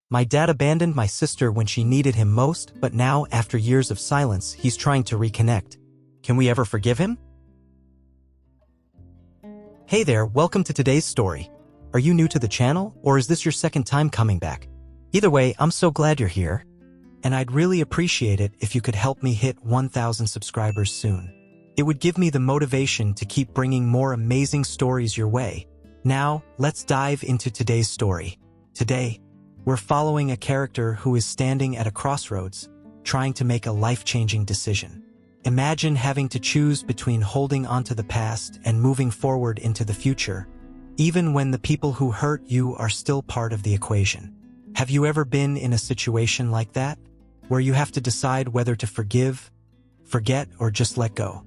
My dad abandoned my sister when she needed him most, but now, after years of silence, he's trying to reconnect. Can we ever forgive him? Hey there, welcome to today's story. Are you new to the channel, or is this your second time coming back? Either way, I'm so glad you're here. And I'd really appreciate it if you could help me hit 1,000 subscribers soon. It would give me the motivation to keep bringing more amazing stories your way. Now, let's dive into today's story. Today, we're following a character who is standing at a crossroads, trying to make a life-changing decision. Imagine having to choose between holding onto the past and moving forward into the future, even when the people who hurt you are still part of the equation. Have you ever been in a situation like that, where you have to decide whether to forgive, forget, or just let go?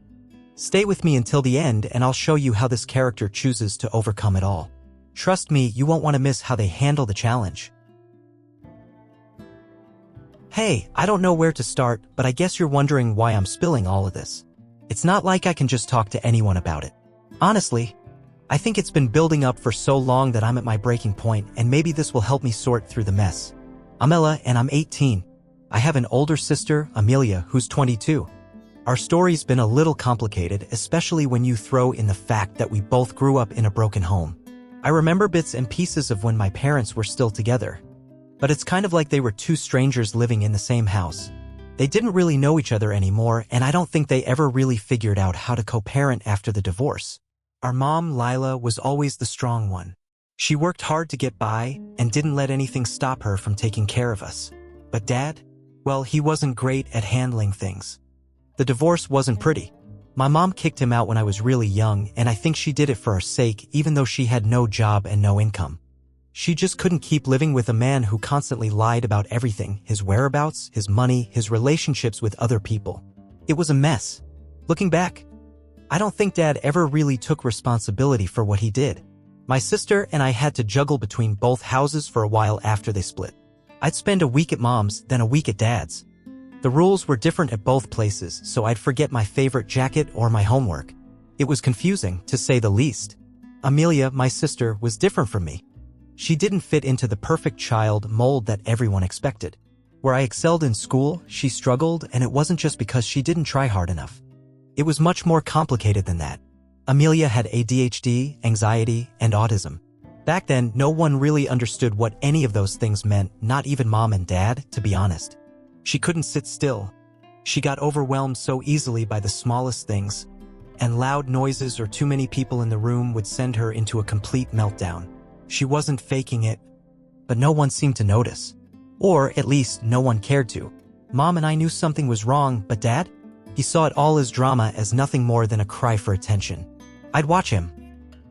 Stay with me until the end and I'll show you how this character chooses to overcome it all. Trust me, you won't want to miss how they handle the challenge. Hey, I don't know where to start, but I guess you're wondering why I'm spilling all of this. It's not like I can just talk to anyone about it. Honestly, I think it's been building up for so long that I'm at my breaking point, and maybe this will help me sort through the mess. I'm Ella, and I'm 18. I have an older sister, Amelia, who's 22. Our story's been a little complicated, especially when you throw in the fact that we both grew up in a broken home. I remember bits and pieces of when my parents were still together. But it's kind of like they were two strangers living in the same house. They didn't really know each other anymore, and I don't think they ever really figured out how to co-parent after the divorce. Our mom, Lila, was always the strong one. She worked hard to get by and didn't let anything stop her from taking care of us. But Dad? Well, he wasn't great at handling things. The divorce wasn't pretty. My mom kicked him out when I was really young, and I think she did it for our sake, even though she had no job and no income. She just couldn't keep living with a man who constantly lied about everything, his whereabouts, his money, his relationships with other people. It was a mess. Looking back, I don't think Dad ever really took responsibility for what he did. My sister and I had to juggle between both houses for a while after they split. I'd spend a week at Mom's, then a week at Dad's. The rules were different at both places, so I'd forget my favorite jacket or my homework. It was confusing, to say the least. Amelia, my sister, was different from me. She didn't fit into the perfect child mold that everyone expected. Where I excelled in school, she struggled, and it wasn't just because she didn't try hard enough. It was much more complicated than that. Amelia had ADHD, anxiety, and autism. Back then, no one really understood what any of those things meant, not even Mom and Dad, to be honest. She couldn't sit still. She got overwhelmed so easily by the smallest things, and loud noises or too many people in the room would send her into a complete meltdown. She wasn't faking it, but no one seemed to notice. Or, at least, no one cared to. Mom and I knew something was wrong, but Dad? He saw it all as drama, as nothing more than a cry for attention. I'd watch him,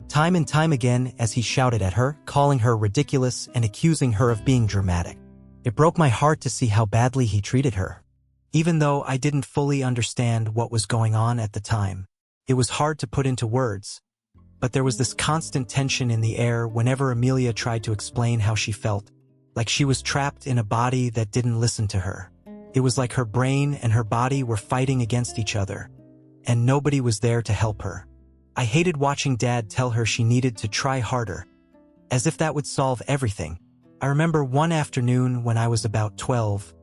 time and time again, as he shouted at her, calling her ridiculous and accusing her of being dramatic. It broke my heart to see how badly he treated her. Even though I didn't fully understand what was going on at the time, it was hard to put into words. But there was this constant tension in the air whenever Amelia tried to explain how she felt, like she was trapped in a body that didn't listen to her. It was like her brain and her body were fighting against each other, and nobody was there to help her. I hated watching Dad tell her she needed to try harder, as if that would solve everything. I remember one afternoon when I was about 12,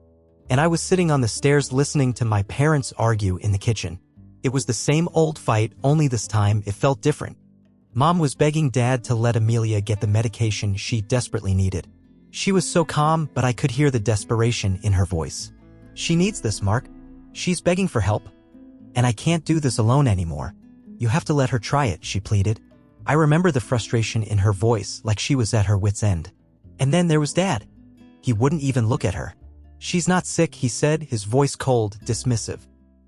and I was sitting on the stairs listening to my parents argue in the kitchen. It was the same old fight, only this time it felt different. Mom was begging Dad to let Amelia get the medication she desperately needed. She was so calm, but I could hear the desperation in her voice. She needs this, Mark. She's begging for help. And I can't do this alone anymore. You have to let her try it, she pleaded. I remember the frustration in her voice, like she was at her wit's end. And then there was Dad. He wouldn't even look at her. She's not sick, he said, his voice cold, dismissive.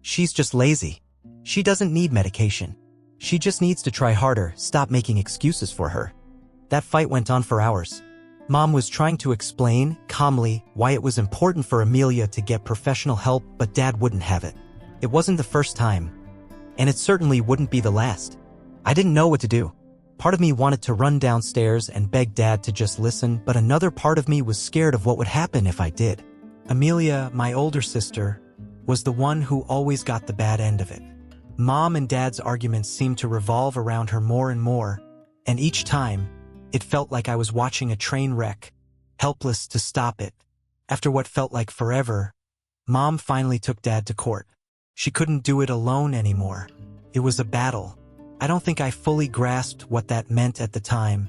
She's just lazy. She doesn't need medication. She just needs to try harder, stop making excuses for her. That fight went on for hours. Mom was trying to explain, calmly, why it was important for Amelia to get professional help, but Dad wouldn't have it. It wasn't the first time. And it certainly wouldn't be the last. I didn't know what to do. Part of me wanted to run downstairs and beg Dad to just listen, but another part of me was scared of what would happen if I did. Amelia, my older sister, was the one who always got the bad end of it. Mom and Dad's arguments seemed to revolve around her more and more, and each time, it felt like I was watching a train wreck, helpless to stop it. After what felt like forever, Mom finally took Dad to court. She couldn't do it alone anymore. It was a battle. I don't think I fully grasped what that meant at the time.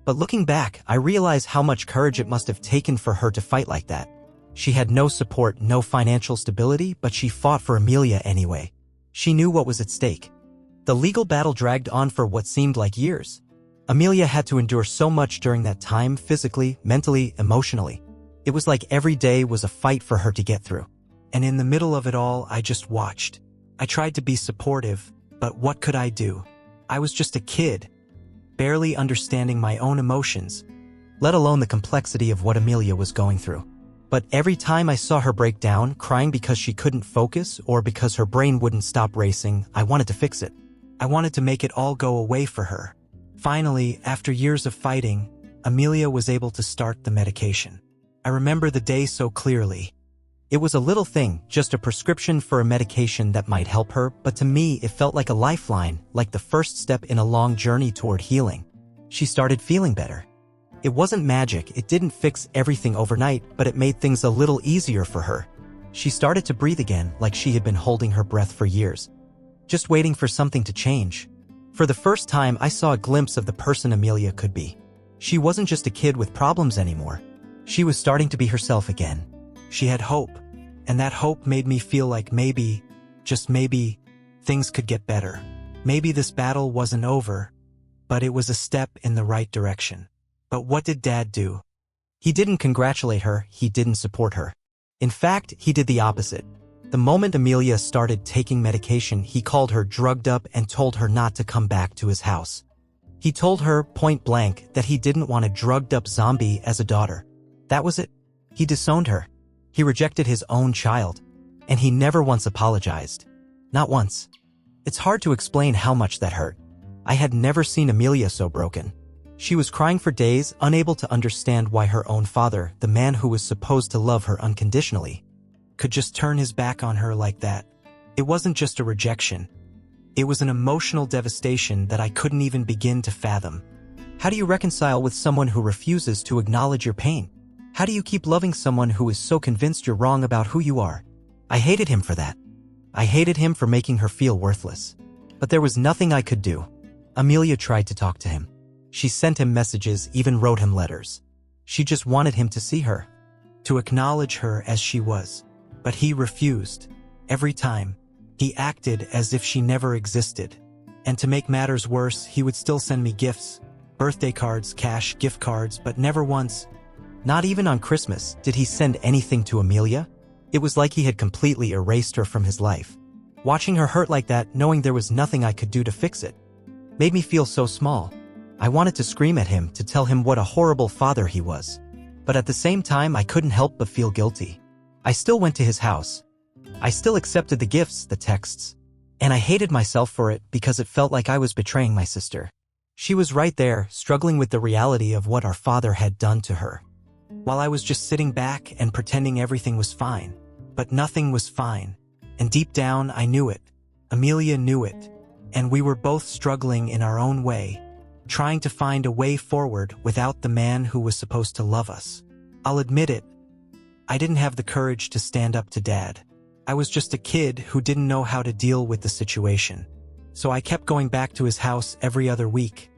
But looking back, I realize how much courage it must have taken for her to fight like that. She had no support, no financial stability, but she fought for Amelia anyway. She knew what was at stake. The legal battle dragged on for what seemed like years. Amelia had to endure so much during that time, physically, mentally, emotionally. It was like every day was a fight for her to get through. And in the middle of it all, I just watched. I tried to be supportive, but what could I do? I was just a kid, barely understanding my own emotions, let alone the complexity of what Amelia was going through. But every time I saw her break down, crying because she couldn't focus or because her brain wouldn't stop racing, I wanted to fix it. I wanted to make it all go away for her. Finally, after years of fighting, Amelia was able to start the medication. I remember the day so clearly. It was a little thing, just a prescription for a medication that might help her, but to me it felt like a lifeline, like the first step in a long journey toward healing. She started feeling better. It wasn't magic, it didn't fix everything overnight, but it made things a little easier for her. She started to breathe again, like she had been holding her breath for years, just waiting for something to change. For the first time, I saw a glimpse of the person Amelia could be. She wasn't just a kid with problems anymore. She was starting to be herself again. She had hope, and that hope made me feel like maybe, just maybe, things could get better. Maybe this battle wasn't over, but it was a step in the right direction. But what did Dad do? He didn't congratulate her, he didn't support her. In fact, he did the opposite. The moment Amelia started taking medication, he called her drugged up and told her not to come back to his house. He told her, point blank, that he didn't want a drugged-up zombie as a daughter. That was it. He disowned her. He rejected his own child. And he never once apologized. Not once. It's hard to explain how much that hurt. I had never seen Amelia so broken. She was crying for days, unable to understand why her own father, the man who was supposed to love her unconditionally, could just turn his back on her like that. It wasn't just a rejection. It was an emotional devastation that I couldn't even begin to fathom. How do you reconcile with someone who refuses to acknowledge your pain? How do you keep loving someone who is so convinced you're wrong about who you are? I hated him for that. I hated him for making her feel worthless. But there was nothing I could do. Amelia tried to talk to him. She sent him messages, even wrote him letters. She just wanted him to see her, to acknowledge her as she was. But he refused. Every time, he acted as if she never existed. And to make matters worse, he would still send me gifts, birthday cards, cash, gift cards, but never once, not even on Christmas, did he send anything to Amelia. It was like he had completely erased her from his life. Watching her hurt like that, knowing there was nothing I could do to fix it, made me feel so small. I wanted to scream at him, to tell him what a horrible father he was. But at the same time, I couldn't help but feel guilty. I still went to his house. I still accepted the gifts, the texts. And I hated myself for it because it felt like I was betraying my sister. She was right there, struggling with the reality of what our father had done to her, while I was just sitting back and pretending everything was fine. But nothing was fine. And deep down, I knew it. Amelia knew it. And we were both struggling in our own way, trying to find a way forward without the man who was supposed to love us. I'll admit it. I didn't have the courage to stand up to Dad. I was just a kid who didn't know how to deal with the situation. So I kept going back to his house every other week,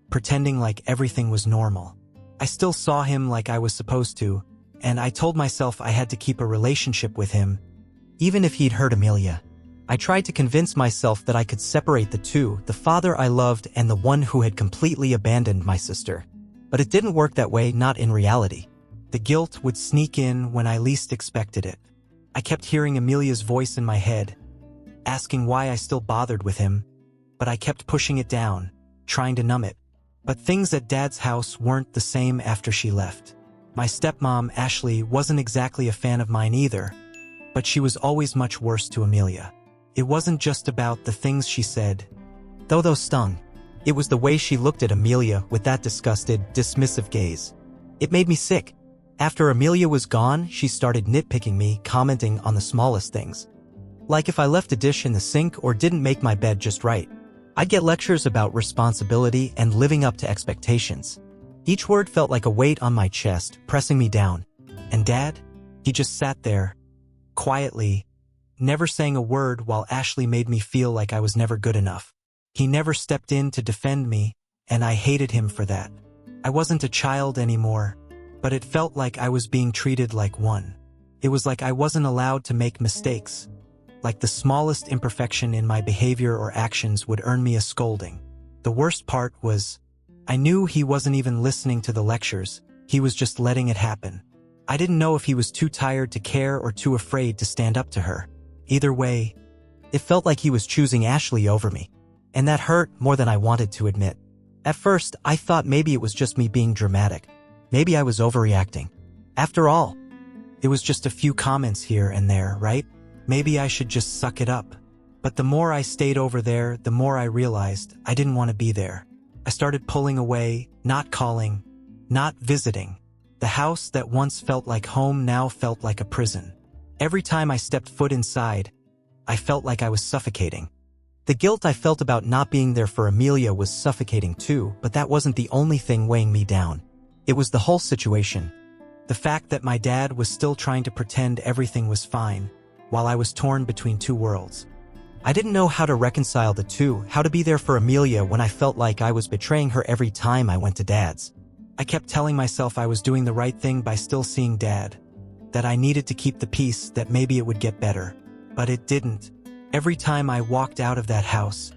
pretending like everything was normal. I still saw him like I was supposed to, and I told myself I had to keep a relationship with him, even if he'd hurt Amelia. I tried to convince myself that I could separate the two, the father I loved and the one who had completely abandoned my sister. But it didn't work that way, not in reality. The guilt would sneak in when I least expected it. I kept hearing Amelia's voice in my head, asking why I still bothered with him, but I kept pushing it down, trying to numb it. But things at Dad's house weren't the same after she left. My stepmom, Ashley, wasn't exactly a fan of mine either, but she was always much worse to Amelia. It wasn't just about the things she said, though those stung. It was the way she looked at Amelia with that disgusted, dismissive gaze. It made me sick. After Amelia was gone, she started nitpicking me, commenting on the smallest things. Like if I left a dish in the sink or didn't make my bed just right. I'd get lectures about responsibility and living up to expectations. Each word felt like a weight on my chest, pressing me down. And Dad? He just sat there, quietly, never saying a word while Ashley made me feel like I was never good enough. He never stepped in to defend me, and I hated him for that. I wasn't a child anymore, but it felt like I was being treated like one. It was like I wasn't allowed to make mistakes, like the smallest imperfection in my behavior or actions would earn me a scolding. The worst part was, I knew he wasn't even listening to the lectures, he was just letting it happen. I didn't know if he was too tired to care or too afraid to stand up to her. Either way, it felt like he was choosing Ashley over me, and that hurt more than I wanted to admit. At first, I thought maybe it was just me being dramatic. Maybe I was overreacting. After all, it was just a few comments here and there, right? Maybe I should just suck it up. But the more I stayed over there, the more I realized I didn't want to be there. I started pulling away, not calling, not visiting. The house that once felt like home now felt like a prison. Every time I stepped foot inside, I felt like I was suffocating. The guilt I felt about not being there for Amelia was suffocating too, but that wasn't the only thing weighing me down. It was the whole situation. The fact that my dad was still trying to pretend everything was fine, while I was torn between two worlds. I didn't know how to reconcile the two, how to be there for Amelia when I felt like I was betraying her every time I went to Dad's. I kept telling myself I was doing the right thing by still seeing Dad, that I needed to keep the peace, that maybe it would get better. But it didn't. Every time I walked out of that house,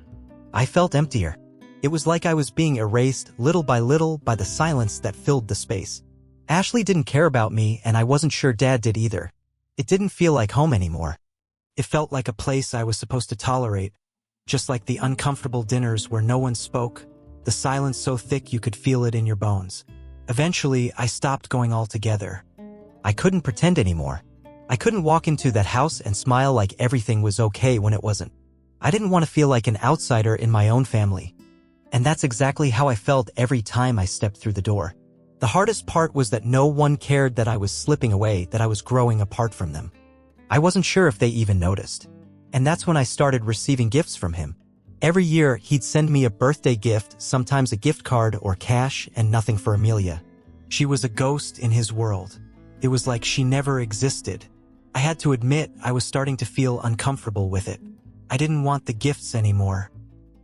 I felt emptier. It was like I was being erased little by the silence that filled the space. Ashley didn't care about me, and I wasn't sure Dad did either. It didn't feel like home anymore. It felt like a place I was supposed to tolerate, just like the uncomfortable dinners where no one spoke, the silence so thick you could feel it in your bones. Eventually, I stopped going altogether. I couldn't pretend anymore. I couldn't walk into that house and smile like everything was okay when it wasn't. I didn't want to feel like an outsider in my own family. And that's exactly how I felt every time I stepped through the door. The hardest part was that no one cared that I was slipping away, that I was growing apart from them. I wasn't sure if they even noticed. And that's when I started receiving gifts from him. Every year, he'd send me a birthday gift, sometimes a gift card or cash, and nothing for Amelia. She was a ghost in his world. It was like she never existed. I had to admit I was starting to feel uncomfortable with it. I didn't want the gifts anymore.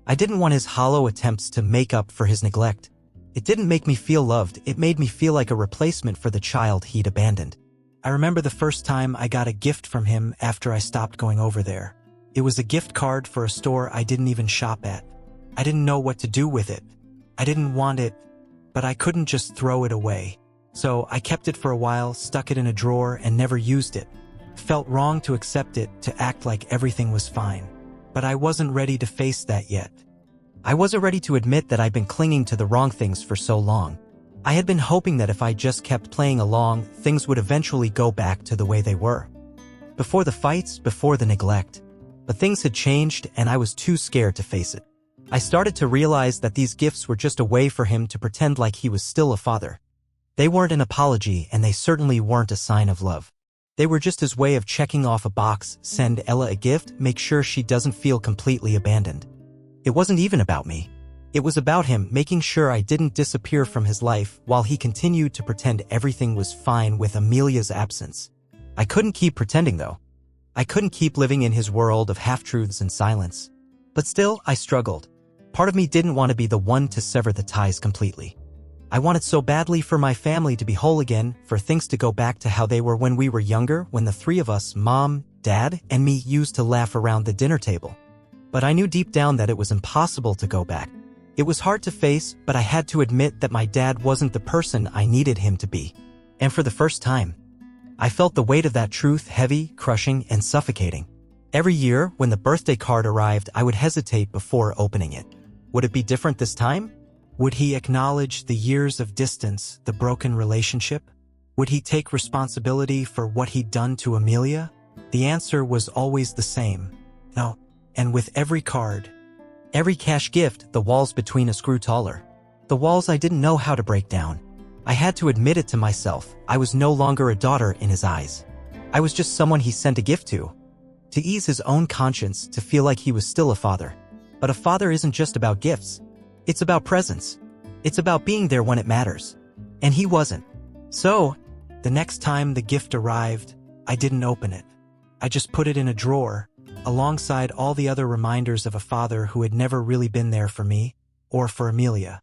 I didn't want his hollow attempts to make up for his neglect. It didn't make me feel loved, it made me feel like a replacement for the child he'd abandoned. I remember the first time I got a gift from him after I stopped going over there. It was a gift card for a store I didn't even shop at. I didn't know what to do with it. I didn't want it, but I couldn't just throw it away. So I kept it for a while, stuck it in a drawer, and never used it. Felt wrong to accept it, to act like everything was fine. But I wasn't ready to face that yet. I wasn't ready to admit that I'd been clinging to the wrong things for so long. I had been hoping that if I just kept playing along, things would eventually go back to the way they were. Before the fights, before the neglect. But things had changed, and I was too scared to face it. I started to realize that these gifts were just a way for him to pretend like he was still a father. They weren't an apology, and they certainly weren't a sign of love. They were just his way of checking off a box: send Ella a gift, make sure she doesn't feel completely abandoned. It wasn't even about me. It was about him, making sure I didn't disappear from his life while he continued to pretend everything was fine with Amelia's absence. I couldn't keep pretending, though. I couldn't keep living in his world of half-truths and silence. But still, I struggled. Part of me didn't want to be the one to sever the ties completely. I wanted so badly for my family to be whole again, for things to go back to how they were when we were younger, when the three of us, Mom, Dad, and me, used to laugh around the dinner table. But I knew deep down that it was impossible to go back. It was hard to face, but I had to admit that my dad wasn't the person I needed him to be. And for the first time, I felt the weight of that truth, heavy, crushing, and suffocating. Every year, when the birthday card arrived, I would hesitate before opening it. Would it be different this time? Would he acknowledge the years of distance, the broken relationship? Would he take responsibility for what he'd done to Amelia? The answer was always the same: no. And with every card, every cash gift, the walls between us grew taller. The walls I didn't know how to break down. I had to admit it to myself. I was no longer a daughter in his eyes. I was just someone he sent a gift to ease his own conscience, to feel like he was still a father. But a father isn't just about gifts. It's about presence. It's about being there when it matters. And he wasn't. So, the next time the gift arrived, I didn't open it. I just put it in a drawer, alongside all the other reminders of a father who had never really been there for me, or for Amelia.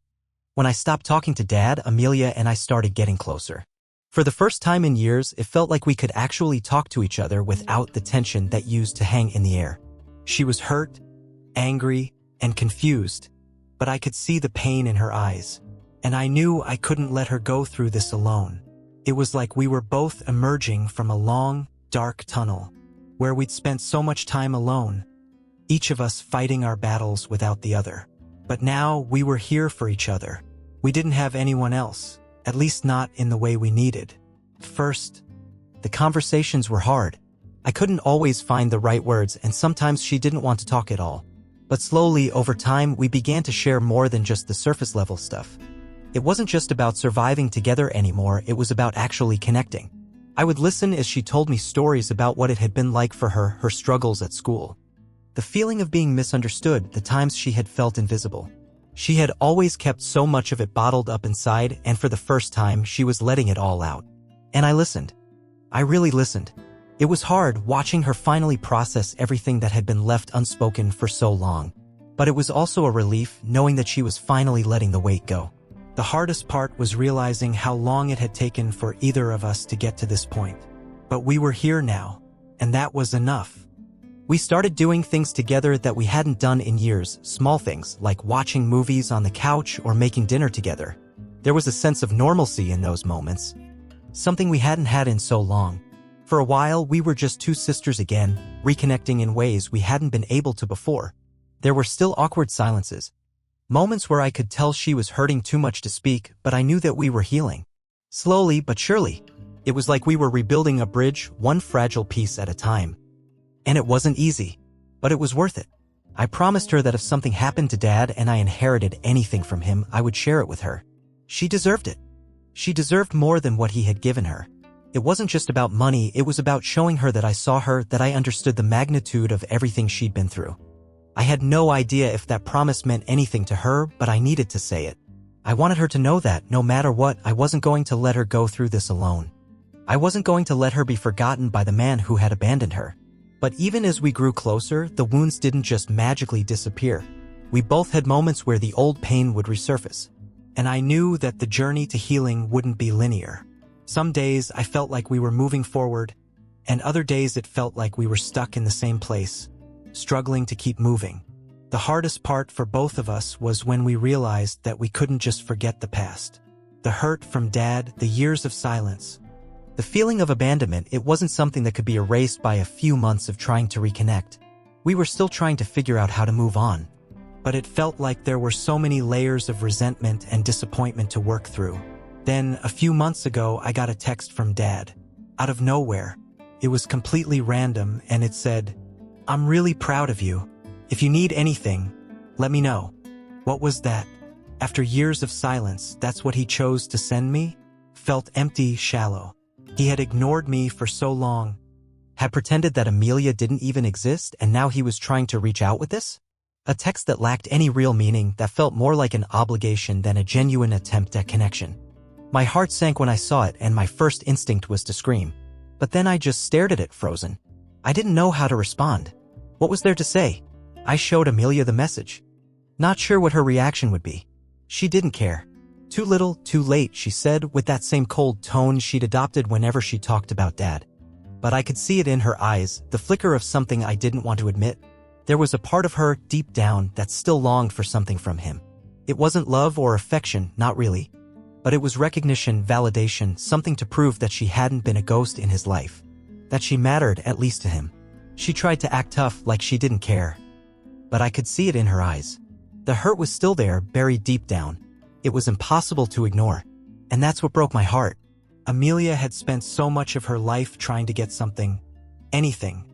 When I stopped talking to Dad, Amelia and I started getting closer. For the first time in years, it felt like we could actually talk to each other without the tension that used to hang in the air. She was hurt, angry, and confused, but I could see the pain in her eyes, and I knew I couldn't let her go through this alone. It was like we were both emerging from a long, dark tunnel, where we'd spent so much time alone, each of us fighting our battles without the other. But now we were here for each other. We didn't have anyone else, at least not in the way we needed. First, the conversations were hard. I couldn't always find the right words, and sometimes she didn't want to talk at all. But slowly, over time, we began to share more than just the surface-level stuff. It wasn't just about surviving together anymore, it was about actually connecting. I would listen as she told me stories about what it had been like for her, her struggles at school. The feeling of being misunderstood, the times she had felt invisible. She had always kept so much of it bottled up inside, and for the first time, she was letting it all out. And I listened. I really listened. It was hard watching her finally process everything that had been left unspoken for so long. But it was also a relief knowing that she was finally letting the weight go. The hardest part was realizing how long it had taken for either of us to get to this point. But we were here now, and that was enough. We started doing things together that we hadn't done in years, small things like watching movies on the couch or making dinner together. There was a sense of normalcy in those moments, something we hadn't had in so long. For a while, we were just two sisters again, reconnecting in ways we hadn't been able to before. There were still awkward silences, moments where I could tell she was hurting too much to speak, but I knew that we were healing. Slowly but surely. It was like we were rebuilding a bridge, one fragile piece at a time. And it wasn't easy, but it was worth it. I promised her that if something happened to Dad and I inherited anything from him, I would share it with her. She deserved it. She deserved more than what he had given her. It wasn't just about money, it was about showing her that I saw her, that I understood the magnitude of everything she'd been through. I had no idea if that promise meant anything to her, but I needed to say it. I wanted her to know that, no matter what, I wasn't going to let her go through this alone. I wasn't going to let her be forgotten by the man who had abandoned her. But even as we grew closer, the wounds didn't just magically disappear. We both had moments where the old pain would resurface. And I knew that the journey to healing wouldn't be linear. Some days I felt like we were moving forward, and other days it felt like we were stuck in the same place, struggling to keep moving. The hardest part for both of us was when we realized that we couldn't just forget the past. The hurt from Dad, the years of silence. The feeling of abandonment, it wasn't something that could be erased by a few months of trying to reconnect. We were still trying to figure out how to move on. But it felt like there were so many layers of resentment and disappointment to work through. Then, a few months ago, I got a text from Dad. Out of nowhere. It was completely random, and it said, "I'm really proud of you. If you need anything, let me know." What was that? After years of silence, that's what he chose to send me? Felt empty, shallow. He had ignored me for so long, had pretended that Amelia didn't even exist, and now he was trying to reach out with this? A text that lacked any real meaning, that felt more like an obligation than a genuine attempt at connection. My heart sank when I saw it, and my first instinct was to scream. But then I just stared at it, frozen. I didn't know how to respond. What was there to say? I showed Amelia the message. Not sure what her reaction would be. She didn't care. Too little, too late, she said, with that same cold tone she'd adopted whenever she talked about Dad. But I could see it in her eyes, the flicker of something I didn't want to admit. There was a part of her, deep down, that still longed for something from him. It wasn't love or affection, not really. But it was recognition, validation, something to prove that she hadn't been a ghost in his life. That she mattered, at least to him. She tried to act tough, like she didn't care. But I could see it in her eyes. The hurt was still there, buried deep down. It was impossible to ignore. And that's what broke my heart. Amelia had spent so much of her life trying to get something, anything,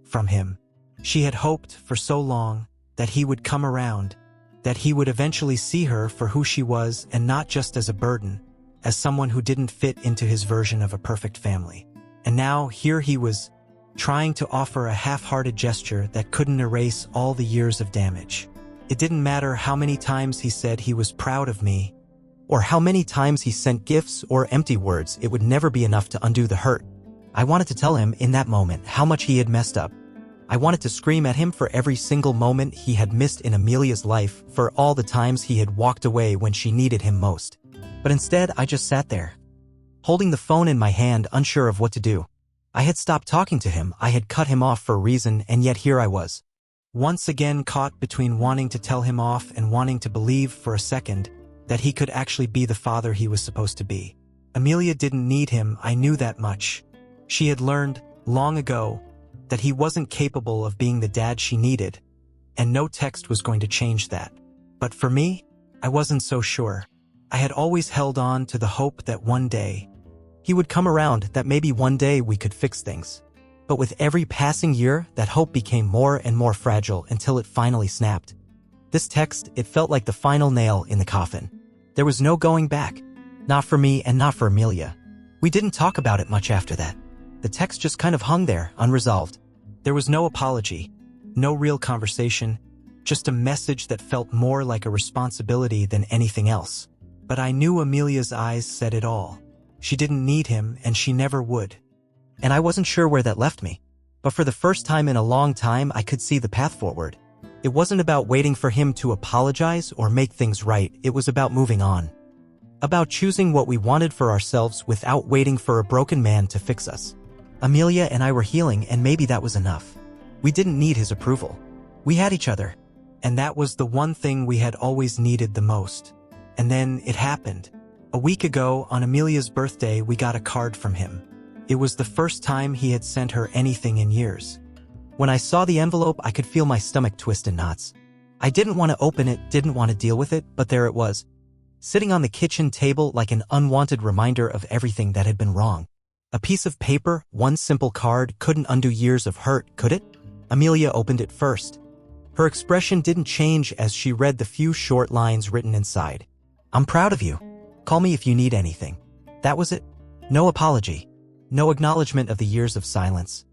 from him. She had hoped for so long that he would come around, that he would eventually see her for who she was and not just as a burden, as someone who didn't fit into his version of a perfect family. And now here he was, trying to offer a half-hearted gesture that couldn't erase all the years of damage. It didn't matter how many times he said he was proud of me, or how many times he sent gifts or empty words. It would never be enough to undo the hurt. I wanted to tell him in that moment how much he had messed up. I wanted to scream at him for every single moment he had missed in Amelia's life, for all the times he had walked away when she needed him most. But instead, I just sat there, holding the phone in my hand, unsure of what to do. I had stopped talking to him, I had cut him off for a reason, and yet here I was, once again caught between wanting to tell him off and wanting to believe for a second that he could actually be the father he was supposed to be. Amelia didn't need him, I knew that much. She had learned, long ago, that he wasn't capable of being the dad she needed, and no text was going to change that. But for me, I wasn't so sure. I had always held on to the hope that one day he would come around, that maybe one day we could fix things. But with every passing year, that hope became more and more fragile until it finally snapped. This text, it felt like the final nail in the coffin. There was no going back. Not for me and not for Amelia. We didn't talk about it much after that. The text just kind of hung there, unresolved. There was no apology, no real conversation, just a message that felt more like a responsibility than anything else. But I knew Amelia's eyes said it all. She didn't need him, and she never would. And I wasn't sure where that left me. But for the first time in a long time, I could see the path forward. It wasn't about waiting for him to apologize or make things right, it was about moving on. About choosing what we wanted for ourselves without waiting for a broken man to fix us. Amelia and I were healing, and maybe that was enough. We didn't need his approval. We had each other. And that was the one thing we had always needed the most. And then it happened. A week ago, on Amelia's birthday, we got a card from him. It was the first time he had sent her anything in years. When I saw the envelope, I could feel my stomach twist in knots. I didn't want to open it, didn't want to deal with it, but there it was, sitting on the kitchen table like an unwanted reminder of everything that had been wrong. A piece of paper, one simple card, couldn't undo years of hurt, could it? Amelia opened it first. Her expression didn't change as she read the few short lines written inside. "I'm proud of you. Call me if you need anything." That was it. No apology. No acknowledgement of the years of silence.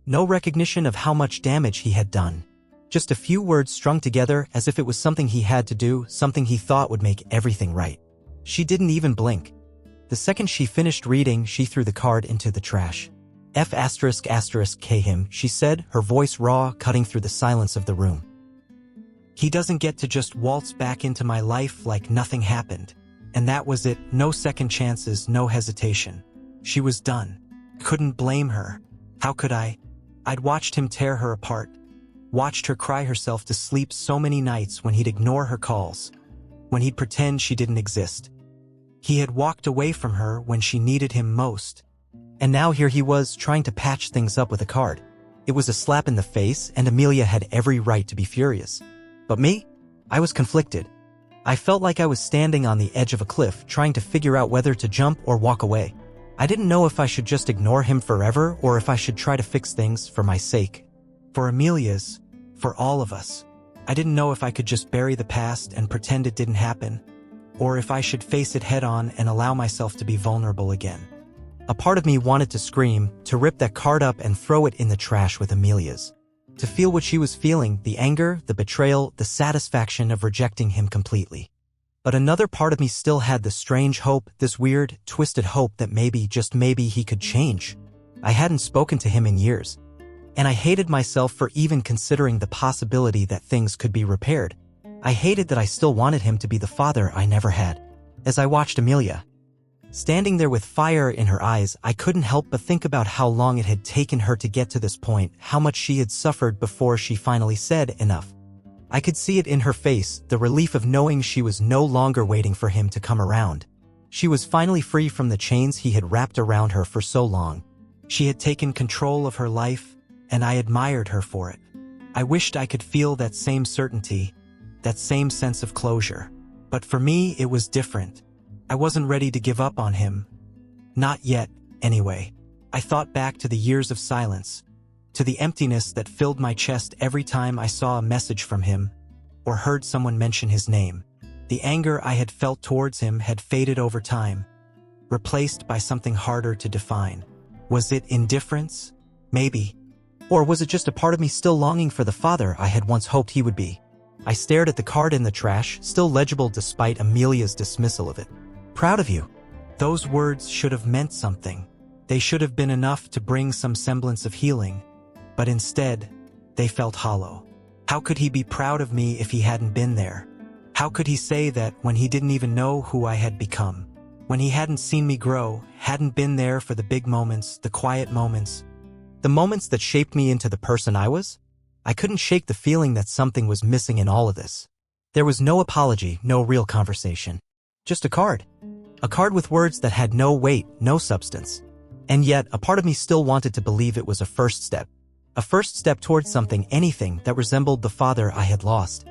No recognition of how much damage he had done. Just a few words strung together as if it was something he had to do, something he thought would make everything right. She didn't even blink. The second she finished reading, she threw the card into the trash. F***K him, she said, her voice raw, cutting through the silence of the room. He doesn't get to just waltz back into my life like nothing happened. And that was it, no second chances, no hesitation. She was done. Couldn't blame her. How could I? I'd watched him tear her apart. Watched her cry herself to sleep so many nights when he'd ignore her calls. When he'd pretend she didn't exist. He had walked away from her when she needed him most. And now here he was, trying to patch things up with a card. It was a slap in the face, and Amelia had every right to be furious. But me? I was conflicted. I felt like I was standing on the edge of a cliff, trying to figure out whether to jump or walk away. I didn't know if I should just ignore him forever, or if I should try to fix things for my sake. For Amelia's, for all of us. I didn't know if I could just bury the past and pretend it didn't happen, or if I should face it head on and allow myself to be vulnerable again. A part of me wanted to scream, to rip that card up and throw it in the trash with Amelia's. To feel what she was feeling, the anger, the betrayal, the satisfaction of rejecting him completely. But another part of me still had this strange hope, this weird, twisted hope that maybe, just maybe, he could change. I hadn't spoken to him in years. And I hated myself for even considering the possibility that things could be repaired. I hated that I still wanted him to be the father I never had. As I watched Amelia, standing there with fire in her eyes, I couldn't help but think about how long it had taken her to get to this point, how much she had suffered before she finally said enough. I could see it in her face, the relief of knowing she was no longer waiting for him to come around. She was finally free from the chains he had wrapped around her for so long. She had taken control of her life, and I admired her for it. I wished I could feel that same certainty, that same sense of closure. But for me, it was different. I wasn't ready to give up on him. Not yet, anyway. I thought back to the years of silence, to the emptiness that filled my chest every time I saw a message from him, or heard someone mention his name. The anger I had felt towards him had faded over time, replaced by something harder to define. Was it indifference? Maybe. Or was it just a part of me still longing for the father I had once hoped he would be? I stared at the card in the trash, still legible despite Amelia's dismissal of it. Proud of you. Those words should have meant something. They should have been enough to bring some semblance of healing, but instead, they felt hollow. How could he be proud of me if he hadn't been there? How could he say that when he didn't even know who I had become? When he hadn't seen me grow, hadn't been there for the big moments, the quiet moments, the moments that shaped me into the person I was? I couldn't shake the feeling that something was missing in all of this. There was no apology, no real conversation. Just a card. A card with words that had no weight, no substance. And yet, a part of me still wanted to believe it was a first step. A first step towards something, anything that resembled the father I had lost.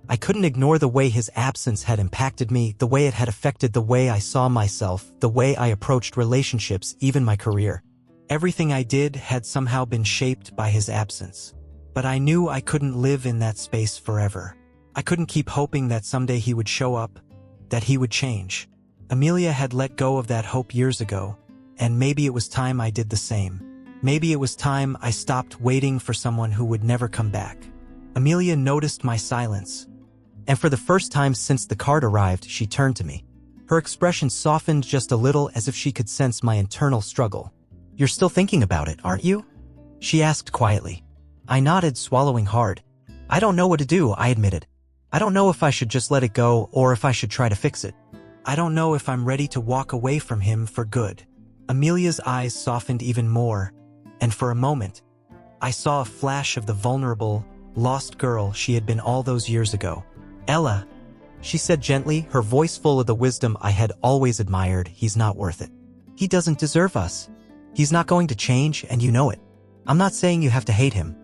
I couldn't ignore the way his absence had impacted me, the way it had affected the way I saw myself, the way I approached relationships, even my career. Everything I did had somehow been shaped by his absence. But I knew I couldn't live in that space forever. I couldn't keep hoping that someday he would show up, that he would change. Amelia had let go of that hope years ago, and maybe it was time I did the same. Maybe it was time I stopped waiting for someone who would never come back. Amelia noticed my silence, and for the first time since the card arrived, she turned to me. Her expression softened just a little, as if she could sense my internal struggle. "You're still thinking about it, aren't you?" she asked quietly. I nodded, swallowing hard. "I don't know what to do," I admitted. "I don't know if I should just let it go or if I should try to fix it. I don't know if I'm ready to walk away from him for good." Amelia's eyes softened even more, and for a moment, I saw a flash of the vulnerable, lost girl she had been all those years ago. "Ella," she said gently, her voice full of the wisdom I had always admired, "he's not worth it. He doesn't deserve us. He's not going to change, and you know it. I'm not saying you have to hate him,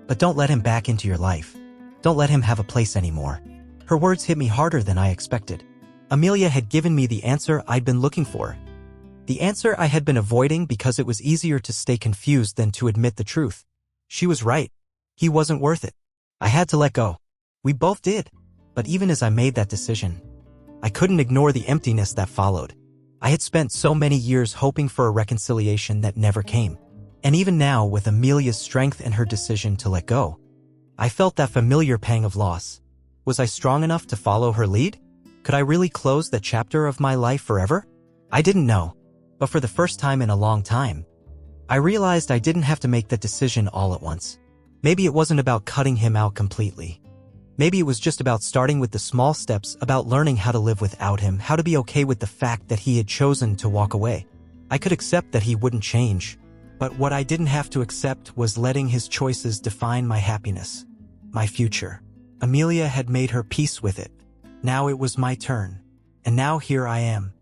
but don't let him back into your life. Don't let him have a place anymore." Her words hit me harder than I expected. Amelia had given me the answer I'd been looking for. The answer I had been avoiding because it was easier to stay confused than to admit the truth. She was right. He wasn't worth it. I had to let go. We both did. But even as I made that decision, I couldn't ignore the emptiness that followed. I had spent so many years hoping for a reconciliation that never came. And even now, with Amelia's strength and her decision to let go, I felt that familiar pang of loss. Was I strong enough to follow her lead? Could I really close that chapter of my life forever? I didn't know. But for the first time in a long time, I realized I didn't have to make that decision all at once. Maybe it wasn't about cutting him out completely. Maybe it was just about starting with the small steps, about learning how to live without him, how to be okay with the fact that he had chosen to walk away. I could accept that he wouldn't change, but what I didn't have to accept was letting his choices define my happiness, my future. Amelia had made her peace with it. Now it was my turn. And now here I am,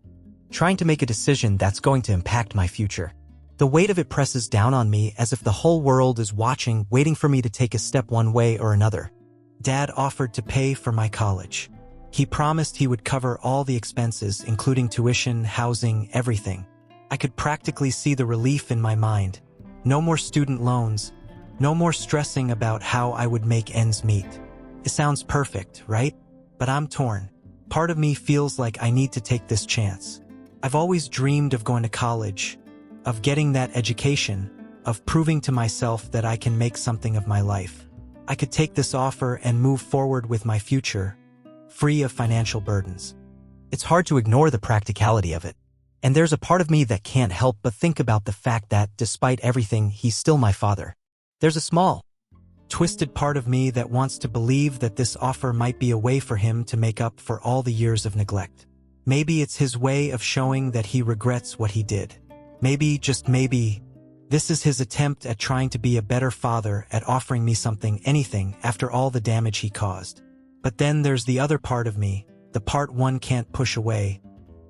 trying to make a decision that's going to impact my future. The weight of it presses down on me as if the whole world is watching, waiting for me to take a step one way or another. Dad offered to pay for my college. He promised he would cover all the expenses, including tuition, housing, everything. I could practically see the relief in my mind. No more student loans. No more stressing about how I would make ends meet. It sounds perfect, right? But I'm torn. Part of me feels like I need to take this chance. I've always dreamed of going to college, of getting that education, of proving to myself that I can make something of my life. I could take this offer and move forward with my future, free of financial burdens. It's hard to ignore the practicality of it. And there's a part of me that can't help but think about the fact that, despite everything, he's still my father. There's a small, twisted part of me that wants to believe that this offer might be a way for him to make up for all the years of neglect. Maybe it's his way of showing that he regrets what he did. Maybe, just maybe, this is his attempt at trying to be a better father, at offering me something, anything, after all the damage he caused. But then there's the other part of me, the part one can't push away,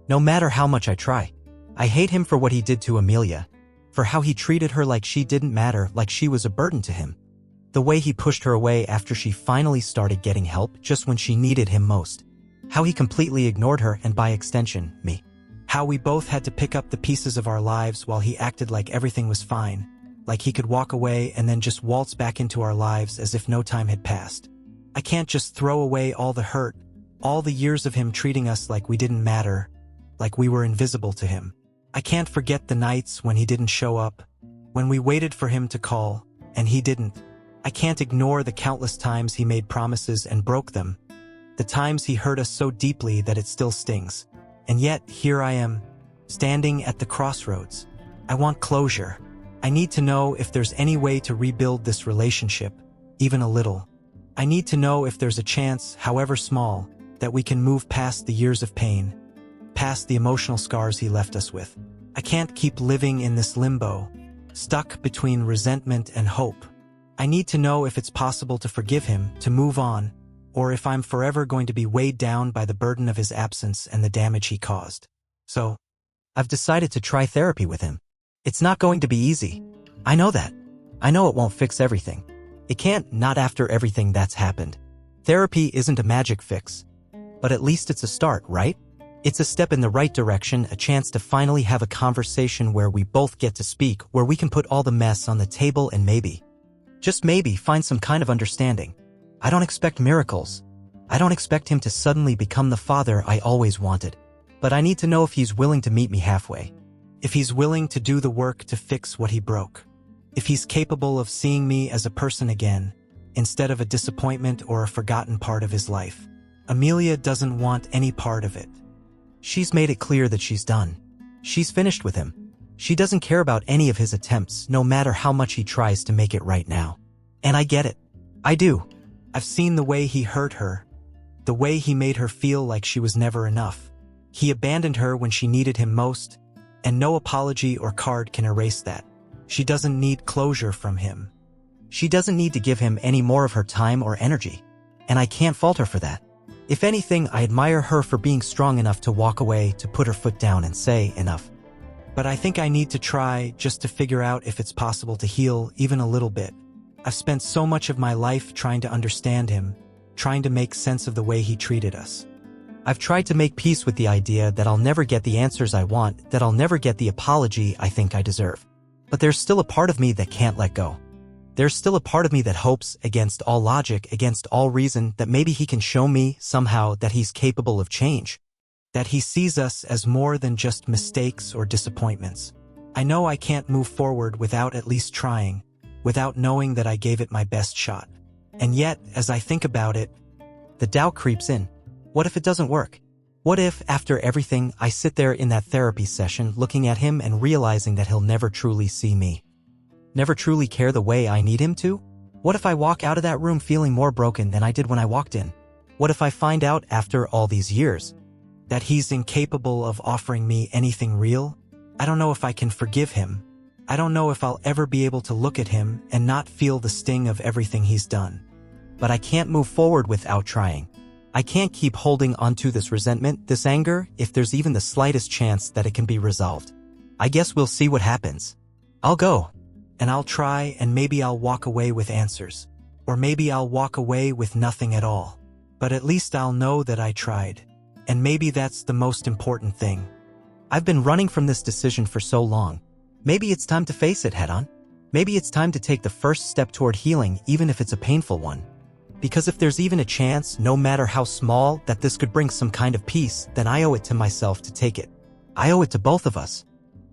no matter how much I try. I hate him for what he did to Amelia, for how he treated her like she didn't matter, like she was a burden to him. The way he pushed her away after she finally started getting help, just when she needed him most. How he completely ignored her, and by extension, me. How we both had to pick up the pieces of our lives while he acted like everything was fine, like he could walk away and then just waltz back into our lives as if no time had passed. I can't just throw away all the hurt, all the years of him treating us like we didn't matter, like we were invisible to him. I can't forget the nights when he didn't show up, when we waited for him to call, and he didn't. I can't ignore the countless times he made promises and broke them, the times he hurt us so deeply that it still stings. And yet, here I am, standing at the crossroads. I want closure. I need to know if there's any way to rebuild this relationship, even a little. I need to know if there's a chance, however small, that we can move past the years of pain, past the emotional scars he left us with. I can't keep living in this limbo, stuck between resentment and hope. I need to know if it's possible to forgive him, to move on, or if I'm forever going to be weighed down by the burden of his absence and the damage he caused. So, I've decided to try therapy with him. It's not going to be easy. I know that. I know it won't fix everything. It can't, not after everything that's happened. Therapy isn't a magic fix. But at least it's a start, right? It's a step in the right direction, a chance to finally have a conversation where we both get to speak, where we can put all the mess on the table and maybe, just maybe, find some kind of understanding. I don't expect miracles. I don't expect him to suddenly become the father I always wanted. But I need to know if he's willing to meet me halfway. If he's willing to do the work to fix what he broke. If he's capable of seeing me as a person again, instead of a disappointment or a forgotten part of his life. Amelia doesn't want any part of it. She's made it clear that she's done. She's finished with him. She doesn't care about any of his attempts, no matter how much he tries to make it right now. And I get it. I do. I've seen the way he hurt her. The way he made her feel like she was never enough. He abandoned her when she needed him most, and no apology or card can erase that. She doesn't need closure from him. She doesn't need to give him any more of her time or energy. And I can't fault her for that. If anything, I admire her for being strong enough to walk away, to put her foot down and say enough. But I think I need to try just to figure out if it's possible to heal even a little bit. I've spent so much of my life trying to understand him, trying to make sense of the way he treated us. I've tried to make peace with the idea that I'll never get the answers I want, that I'll never get the apology I think I deserve. But there's still a part of me that can't let go. There's still a part of me that hopes, against all logic, against all reason, that maybe he can show me, somehow, that he's capable of change. That he sees us as more than just mistakes or disappointments. I know I can't move forward without at least trying, without knowing that I gave it my best shot. And yet, as I think about it, the doubt creeps in. What if it doesn't work? What if, after everything, I sit there in that therapy session looking at him and realizing that he'll never truly see me? Never truly care the way I need him to? What if I walk out of that room feeling more broken than I did when I walked in? What if I find out after all these years that he's incapable of offering me anything real? I don't know if I can forgive him. I don't know if I'll ever be able to look at him and not feel the sting of everything he's done. But I can't move forward without trying. I can't keep holding onto this resentment, this anger, if there's even the slightest chance that it can be resolved. I guess we'll see what happens. I'll go. And I'll try, and maybe I'll walk away with answers. Or maybe I'll walk away with nothing at all. But at least I'll know that I tried. And maybe that's the most important thing. I've been running from this decision for so long. Maybe it's time to face it head-on. Maybe it's time to take the first step toward healing, even if it's a painful one. Because if there's even a chance, no matter how small, that this could bring some kind of peace, then I owe it to myself to take it. I owe it to both of us.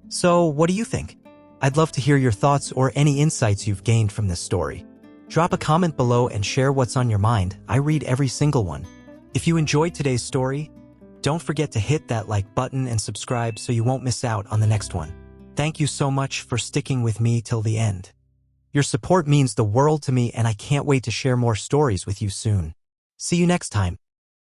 So, what do you think? I'd love to hear your thoughts or any insights you've gained from this story. Drop a comment below and share what's on your mind. I read every single one. If you enjoyed today's story, don't forget to hit that like button and subscribe so you won't miss out on the next one. Thank you so much for sticking with me till the end. Your support means the world to me, and I can't wait to share more stories with you soon. See you next time.